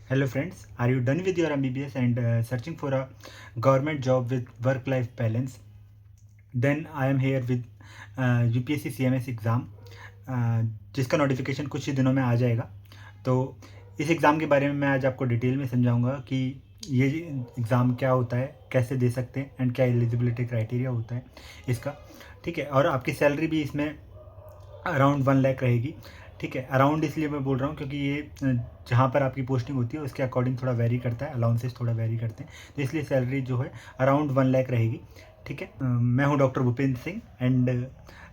Hello friends, are you done with your MBBS and searching for a government job with work-life balance? Then I am here with UPSC CMS exam जिसका notification कुछ ही दिनों में आ जाएगा। तो इस exam के बारे में मैं आज आपको डिटेल में समझाऊंगा कि ये एग्ज़ाम क्या होता है, कैसे दे सकते हैं एंड क्या एलिजिबिलिटी क्राइटेरिया होता है इसका। ठीक है, और आपकी सैलरी भी इसमें अराउंड 1 लाख रहेगी। ठीक है, अराउंड इसलिए मैं बोल रहा हूँ क्योंकि ये जहाँ पर आपकी पोस्टिंग होती है उसके अकॉर्डिंग थोड़ा वेरी करता है, अलाउंसेस थोड़ा वेरी करते हैं, तो इसलिए सैलरी जो है अराउंड 1 लाख रहेगी। ठीक है, मैं हूँ doctor Bhupendra Singh and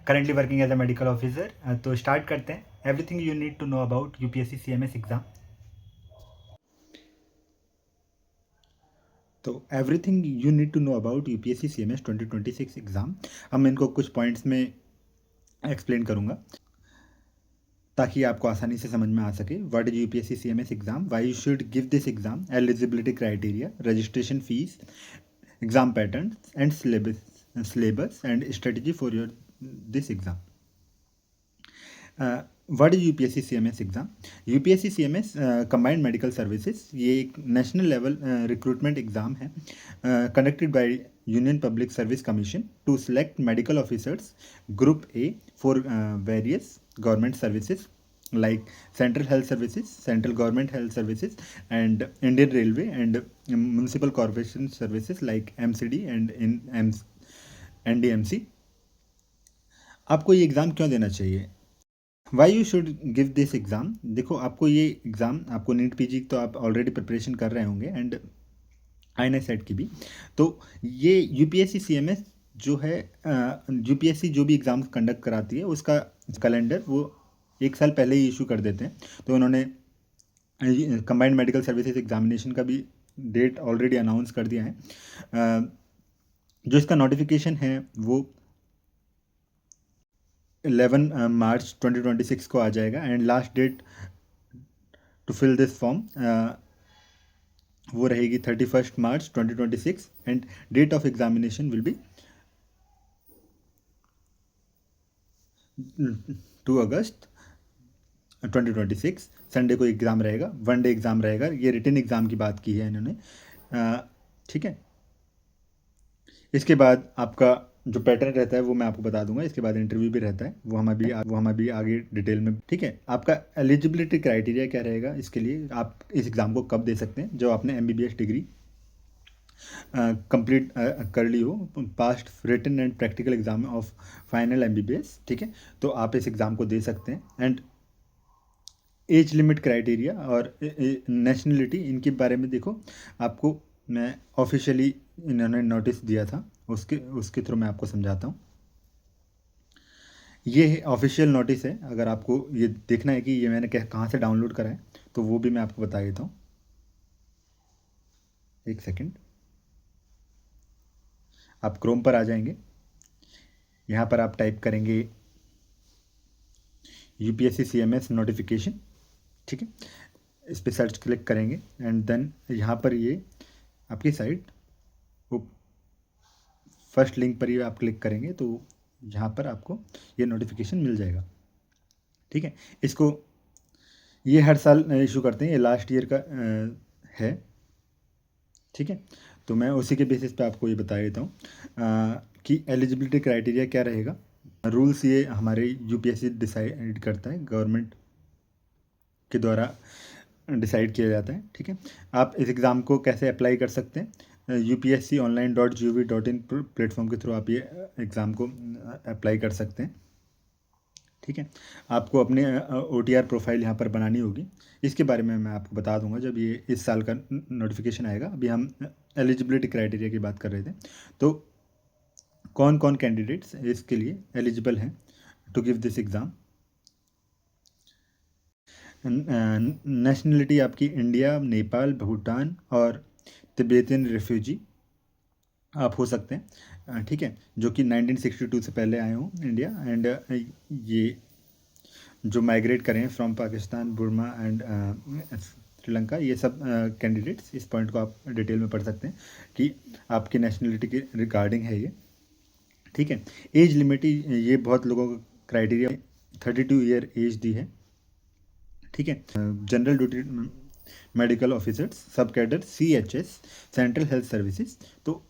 currently working as a medical officer. तो स्टार्ट करते हैं। Everything you need to know about UPSC CMS exam. तो everything you need to know about UPSC CMS 2026 exam. अब मैं इनको कुछ पॉइंट्स में एक्सप्लेन करूँगा ताकि आपको आसानी से समझ में आ सके। What is UPSC CMS exam, why you should give this exam, eligibility criteria, registration fees, exam pattern and syllabus and strategy for your this exam. What is UPSC CMS exam? UPSC CMS combined medical services, ये एक national level recruitment exam है conducted by union public service commission to select medical officers group A for various government services like central health services, central government health services, and Indian Railway and municipal corporation services like MCD and in NDMC। आपको ये exam क्यों देना चाहिए? Why you should give this exam? देखो, आपको ये exam, आपको NEET PG तो आप ऑलरेडी प्रिपरेशन कर रहे होंगे एंड INS सेट की भी। तो ये यूपीएससी सीएमएस जो है, यूपीएससी जो भी एग्ज़ाम कंडक्ट कराती है उसका कैलेंडर वो 1 साल पहले ही इशू कर देते हैं। तो उन्होंने कंबाइंड मेडिकल सर्विसेज एग्जामिनेशन का भी डेट ऑलरेडी अनाउंस कर दिया है। जो इसका नोटिफिकेशन है वो 11 मार्च 2026 को आ जाएगा and last date to fill this form वो रहेगी 31 मार्च 2026 and date of examination will be 2 August 2026। Sunday को एग्ज़ाम रहेगा, 1 डे एग्ज़ाम रहेगा। ये रिटन एग्ज़ाम की बात की है इन्होंने। ठीक है, इसके बाद आपका जो पैटर्न रहता है वो मैं आपको बता दूंगा। इसके बाद इंटरव्यू भी रहता है, वो हम अभी आगे डिटेल में। ठीक है, आपका एलिजिबिलिटी क्राइटेरिया क्या रहेगा इसके लिए, आप इस एग्ज़ाम को कब दे सकते हैं? जो आपने MBBS डिग्री कंप्लीट कर ली हो, passed written and practical exam of final MBBS। ठीक है, तो आप इस एग्ज़ाम को दे सकते हैं। एंड एज लिमिट क्राइटेरिया और नेशनलिटी, इनके बारे में देखो, आपको मैं ऑफिशियली इन्होंने नोटिस दिया था, उसके उसके थ्रू मैं आपको समझाता हूँ। ये ऑफिशियल नोटिस है। अगर आपको ये देखना है कि ये मैंने कहाँ से डाउनलोड करा है तो वो भी मैं आपको बता देता हूँ। एक सेकंड, आप क्रोम पर आ जाएंगे, यहाँ पर आप टाइप करेंगे UPSC CMS नोटिफिकेशन। ठीक है, इस पर सर्च क्लिक करेंगे एंड देन यहाँ पर ये आपकी साइट, वो फर्स्ट लिंक पर ही आप क्लिक करेंगे तो यहाँ पर आपको ये नोटिफिकेशन मिल जाएगा। ठीक है, इसको ये हर साल इशू करते हैं, ये लास्ट ईयर का है। ठीक है, तो मैं उसी के बेसिस पे आपको ये बता देता हूँ कि एलिजिबिलिटी क्राइटेरिया क्या रहेगा। रूल्स ये हमारे UPSC डिसाइड करता है, गवर्नमेंट के द्वारा डिसाइड किया जाता है। ठीक है, आप इस एग्ज़ाम को कैसे अप्लाई कर सकते हैं? UPSConline.gov.in प्लेटफॉर्म के थ्रू आप ये एग्ज़ाम को अप्लाई कर सकते हैं। ठीक है, आपको अपने OTR प्रोफाइल यहाँ पर बनानी होगी। इसके बारे में मैं आपको बता दूंगा जब ये इस साल का नोटिफिकेशन आएगा। अभी हम एलिजिबिलिटी क्राइटेरिया की बात कर रहे थे। तो कौन कौन कैंडिडेट्स इसके लिए एलिजिबल हैं to give this exam? Nationality आपकी इंडिया, नेपाल, भूटान और तिब्बतियन रिफ्यूजी आप हो सकते हैं। ठीक है, जो कि 1962 से पहले आए हों इंडिया एंड ये जो माइग्रेट करें from Pakistan, Burma and Sri Lanka, ये सब कैंडिडेट्स। इस पॉइंट को आप डिटेल में पढ़ सकते हैं कि आपकी नेशनलिटी के रिगार्डिंग है ये। ठीक है, एज लिमिट, ये बहुत लोगों का क्राइटेरिया 32 ईयर एज दी है। ठीक है, जनरल ड्यूटी मेडिकल ऑफिसर्स, सब cadre CHS, central health services, तो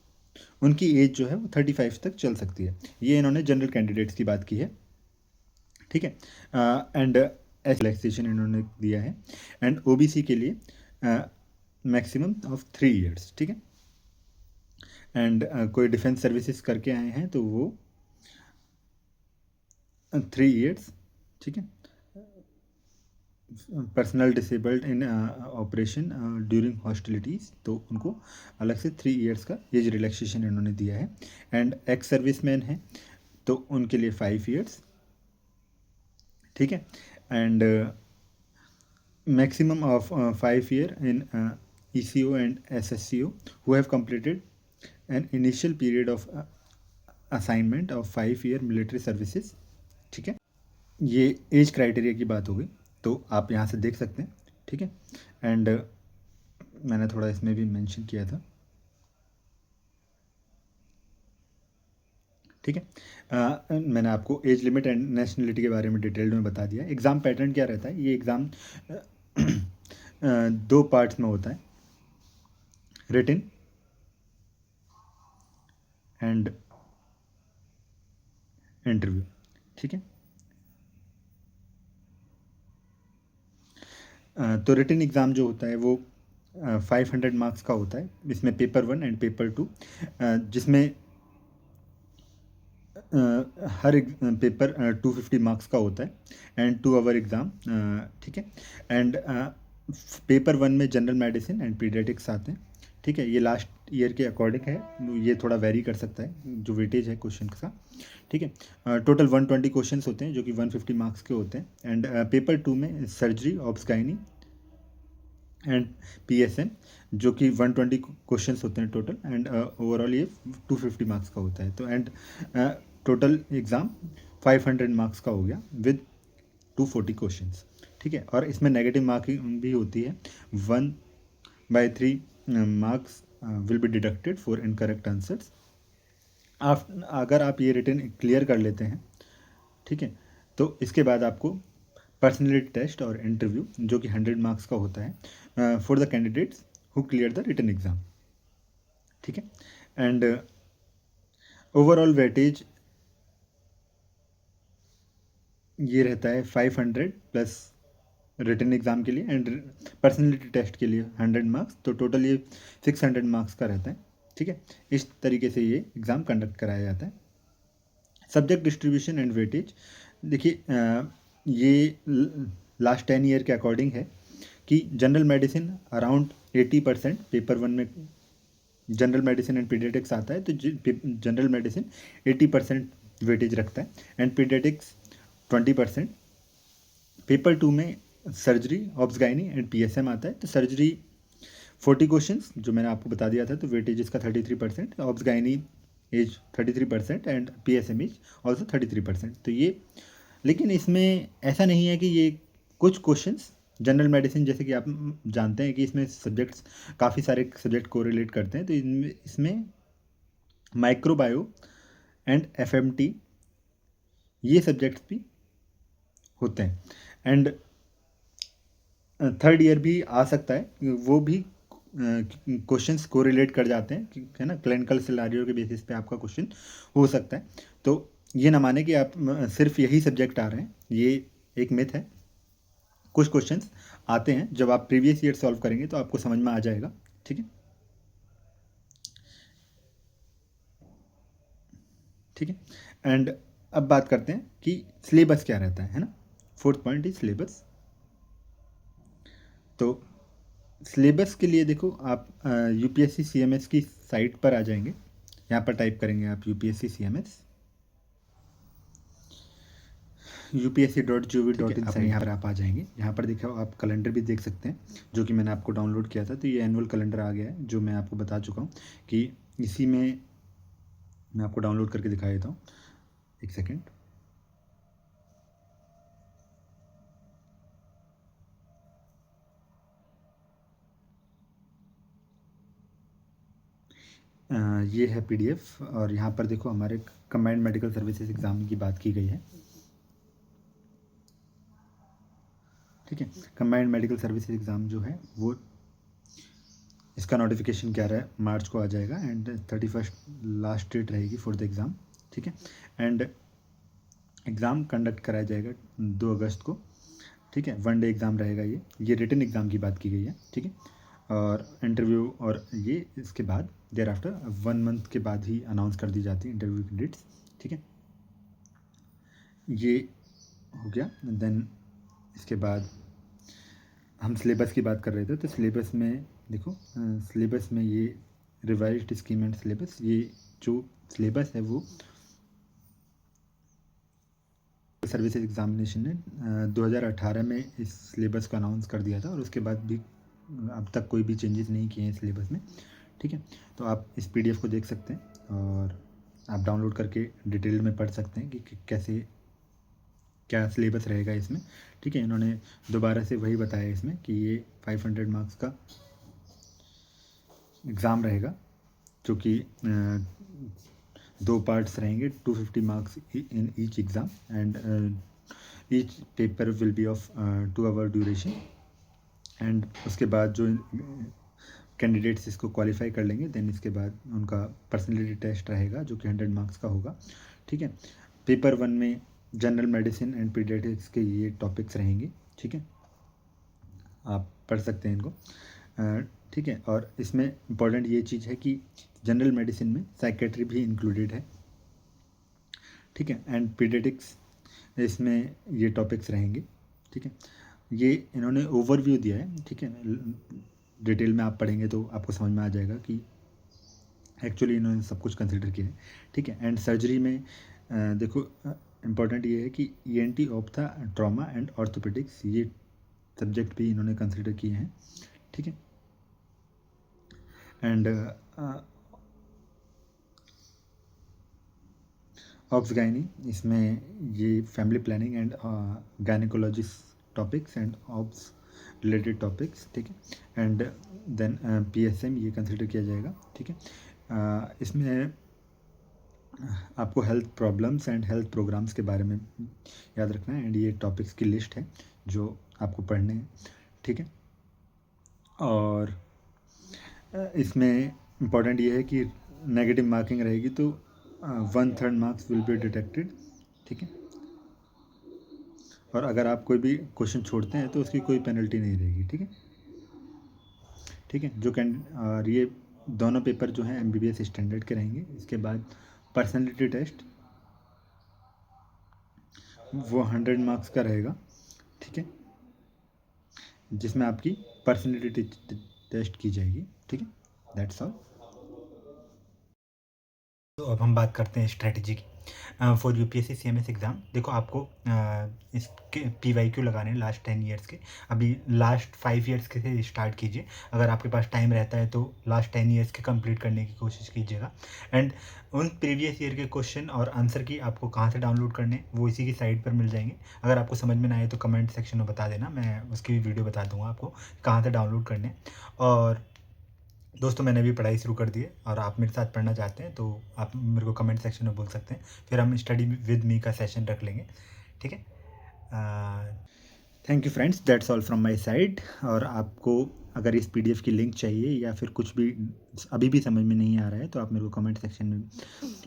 उनकी एज जो है वो 35 तक चल सकती है। ये इन्होंने जनरल कैंडिडेट्स की बात की है, ठीक है। एंड रिलैक्सेशन इन्होंने दिया है। एंड OBC के लिए मैक्सिमम ऑफ 3 ईयर्स, ठीक है। एंड कोई डिफेंस सर्विसेज करके आए हैं तो वो 3 ईयर्स, ठीक है। पर्सनल डिसेबल्ड इन ऑपरेशन ड्यूरिंग हॉस्टिलिटीज़, तो उनको अलग से 3 ईयर्स का एज रिलैक्सेशन इन्होंने दिया है। एंड एक्स सर्विसमैन हैं तो उनके लिए 5 ईयर्स, ठीक है। And maximum of 5 year in ECO and SSCO who have completed an initial period of assignment of 5 year military services, ठीक है। ये एज क्राइटेरिया की बात हो गई, तो आप यहाँ से देख सकते हैं, ठीक है। एंड मैंने थोड़ा इसमें भी मेंशन किया था, ठीक है। मैंने आपको एज लिमिट एंड नेशनलिटी के बारे में डिटेल्ड में बता दिया। एग्ज़ाम पैटर्न क्या रहता है, ये एग्ज़ाम 2 पार्ट्स में होता है, रिटन एंड इंटरव्यू, ठीक है। तो रिटन एग्ज़ाम जो होता है वो 500 मार्क्स का होता है। इसमें पेपर 1 एंड पेपर 2, जिसमें हर पेपर 250 मार्क्स का होता है एंड 2 आवर एग्ज़ाम, ठीक है। एंड पेपर 1 में जनरल मेडिसिन एंड पीडियाट्रिक्स आते हैं, ठीक है। ये लास्ट ईयर के अकॉर्डिंग है, ये थोड़ा वेरी कर सकता है जो वेटेज है क्वेश्चन का, ठीक है। टोटल 120 क्वेश्चंस होते हैं जो कि 150 मार्क्स के होते हैं। एंड पेपर 2 में सर्जरी, ऑब्स्गाइनी एंड PSM जो कि 120 क्वेश्चंस होते हैं टोटल। एंड ओवरऑल ये 250 मार्क्स का होता है। तो एंड टोटल एग्ज़ाम 500 मार्क्स का हो गया विद 240 क्वेश्चंस, ठीक है। और इसमें नेगेटिव मार्किंग भी होती है, 1/3 marks will be deducted for incorrect answers. अगर आप ये रिटन क्लियर कर लेते हैं, ठीक है, तो इसके बाद आपको पर्सनैलिटी टेस्ट और इंटरव्यू जो कि 100 मार्क्स का होता है for the candidates who clear the written exam, ठीक है। एंड ओवरऑल वेटेज ये रहता है 500 प्लस रिटन एग्ज़ाम के लिए एंड पर्सनैलिटी टेस्ट के लिए 100 मार्क्स, तो टोटल ये 600 मार्क्स का रहता है, ठीक है। इस तरीके से ये एग्ज़ाम कंडक्ट कराया जाता है। सब्जेक्ट डिस्ट्रीब्यूशन एंड वेटेज, देखिए ये लास्ट 10 ईयर के अकॉर्डिंग है कि जनरल मेडिसिन अराउंड 80% पेपर 1 में जनरल मेडिसिन एंड पीडियाट्रिक्स आता है, तो जनरल मेडिसिन 80% वेटेज रखता है एंड पीडियाट्रिक्स 20%। पेपर 2 में सर्जरी, ऑब्स्गाइनी एंड PSM आता है, तो सर्जरी 40 क्वेश्चंस जो मैंने आपको बता दिया था, तो वेटेज इसका 33%, obs gynae as 33% and PSM as also 33%। तो ये, लेकिन इसमें ऐसा नहीं है कि ये कुछ क्वेश्चंस जनरल मेडिसिन, जैसे कि आप जानते हैं कि इसमें सब्जेक्ट्स काफ़ी सारे सब्जेक्ट कोरिलेट करते हैं, तो इसमें माइक्रोबायो एंड FMT ये सब्जेक्ट्स भी होते हैं। एंड थर्ड ईयर भी आ सकता है, वो भी क्वेश्चंस कोरिलेट कर जाते हैं, है ना, क्लिनिकल सिनारियो के बेसिस पे आपका क्वेश्चन हो सकता है। तो ये ना माने कि आप सिर्फ यही सब्जेक्ट आ रहे हैं, ये एक मिथ है। कुछ क्वेश्चंस आते हैं, जब आप प्रीवियस ईयर सॉल्व करेंगे तो आपको समझ में आ जाएगा, ठीक है, ठीक है। एंड अब बात करते हैं कि सिलेबस क्या रहता है ना। Fourth point is syllabus. तो सिलेबस के लिए देखो, आप UPSC CMS की साइट पर आ जाएंगे, यहाँ पर टाइप करेंगे आप UPSC CMS, upsc.gov.in, यहाँ पर आप आ जाएंगे। यहाँ पर देखो आप कैलेंडर भी देख सकते हैं जो कि मैंने आपको डाउनलोड किया था, तो ये एनुअल कैलेंडर आ गया है जो मैं आपको बता चुका हूँ कि इसी में मैं आपको डाउनलोड करके दिखा देता हूँ, एक सेकेंड। ये है PDF और यहाँ पर देखो हमारे कंबाइंड मेडिकल सर्विसेज एग्ज़ाम की बात की गई है, ठीक है। कंबाइंड मेडिकल सर्विसेज एग्ज़ाम जो है वो इसका नोटिफिकेशन 11 मार्च को आ जाएगा एंड 31 लास्ट डेट रहेगी फॉर द एग्ज़ाम। ठीक है। एंड एग्ज़ाम कंडक्ट कराया जाएगा 2 अगस्त को। ठीक है। 1 डे एग्ज़ाम रहेगा ये रिटन एग्ज़ाम की बात की गई है। ठीक है। और इंटरव्यू और ये इसके बाद देयर आफ्टर 1 मंथ के बाद ही अनाउंस कर दी जाती है इंटरव्यू की डेट्स। ठीक है। ये हो गया। देन इसके बाद हम सिलेबस की बात कर रहे थे, तो सिलेबस में देखो, सिलेबस में ये रिवाइज्ड स्कीम एंड सिलेबस, ये जो सिलेबस है वो सर्विसेज एग्जामिनेशन ने 2018 में इस सिलेबस को अनाउंस कर दिया था और उसके बाद भी अब तक कोई भी चेंजेस नहीं किए हैं सिलेबस में। ठीक है। तो आप इस पीडीएफ को देख सकते हैं और आप डाउनलोड करके डिटेल में पढ़ सकते हैं कि कैसे क्या सिलेबस रहेगा इसमें। ठीक है। इन्होंने दोबारा से वही बताया इसमें कि ये 500 मार्क्स का एग्ज़ाम रहेगा, जो कि 2 पार्ट्स रहेंगे, 250 marks in each exam and each paper will be of 2 hour duration. And उसके बाद जो कैंडिडेट्स इसको क्वालिफाई कर लेंगे देन इसके बाद उनका पर्सनैलिटी टेस्ट रहेगा जो कि 100 मार्क्स का होगा। ठीक है। पेपर 1 में जनरल मेडिसिन एंड पीडियाट्रिक्स के ये टॉपिक्स रहेंगे। ठीक है। आप पढ़ सकते हैं इनको। ठीक है। और इसमें इम्पॉर्टेंट ये चीज़ है कि जनरल मेडिसिन में साइकेट्री भी इंक्लूडेड है। ठीक है। एंड पीडियाट्रिक्स इसमें ये टॉपिक्स रहेंगे। ठीक है। ये इन्होंने ओवरव्यू दिया है। ठीक है। डिटेल में आप पढ़ेंगे तो आपको समझ में आ जाएगा कि एक्चुअली इन्होंने सब कुछ कंसिडर किया है। ठीक है। एंड सर्जरी में देखो, इम्पॉर्टेंट ये है कि ENT, ophtha, trauma and orthopaedics ये सब्जेक्ट भी इन्होंने कंसिडर किए हैं। ठीक है। एंड ऑब्स गायनी, इसमें ये family planning and gynaecologist topics and obs related topics. ठीक है। एंड देन पीएसएम ये कंसिडर किया जाएगा। ठीक है। इसमें आपको health problems and health programmes के बारे में याद रखना है एंड ये टॉपिक्स की लिस्ट है जो आपको पढ़ने हैं। ठीक है। और इसमें इम्पॉर्टेंट ये है कि नेगेटिव मार्किंग रहेगी तो 1/3 मार्क्स विल बी डिटेक्टेड। ठीक है। और अगर आप कोई भी क्वेश्चन छोड़ते हैं तो उसकी कोई पेनल्टी नहीं रहेगी। ठीक है। ठीक है। और ये दोनों पेपर जो हैं एमबीबीएस स्टैंडर्ड के रहेंगे। इसके बाद पर्सनैलिटी टेस्ट वो 100 मार्क्स का रहेगा। ठीक है। जिसमें आपकी पर्सनैलिटी टेस्ट की जाएगी। ठीक है। That's all. तो अब हम बात करते हैं स्ट्रेटजी की फॉर यूपीएससी सीएमएस एग्ज़ाम। देखो, आपको इसके पीवाईक्यू लगाने हैं लास्ट 10 ईयर्स के। अभी लास्ट 5 ईयर्स के से स्टार्ट कीजिए। अगर आपके पास टाइम रहता है तो लास्ट 10 ईयर्स के कंप्लीट करने की कोशिश कीजिएगा। एंड उन प्रीवियस ईयर के क्वेश्चन और आंसर की आपको कहाँ से डाउनलोड करने हैं वो इसी की साइट पर मिल जाएंगे। अगर आपको समझ में ना आए तो कमेंट सेक्शन में बता देना, मैं उसकी भी वीडियो बता दूँगा आपको कहाँ से डाउनलोड करने हैं। और दोस्तों, मैंने अभी पढ़ाई शुरू कर दी है और आप मेरे साथ पढ़ना चाहते हैं तो आप मेरे को कमेंट सेक्शन में बोल सकते हैं, फिर हम स्टडी विद मी का सेशन रख लेंगे। ठीक है। Thank you friends, that's all from my side. और आपको अगर इस पीडीएफ की लिंक चाहिए या फिर कुछ भी अभी भी समझ में नहीं आ रहा है तो आप मेरे को कमेंट सेक्शन में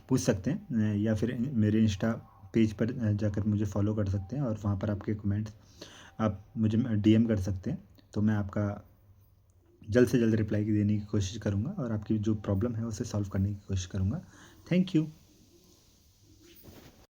पूछ सकते हैं या फिर मेरे इंस्टा पेज पर जाकर मुझे फॉलो कर सकते हैं और वहाँ पर आपके कमेंट्स आप मुझे डीएम कर सकते हैं। तो मैं आपका जल्द से जल्द रिप्लाई देने की कोशिश करूँगा और आपकी जो प्रॉब्लम है उसे सॉल्व करने की कोशिश करूँगा। Thank you.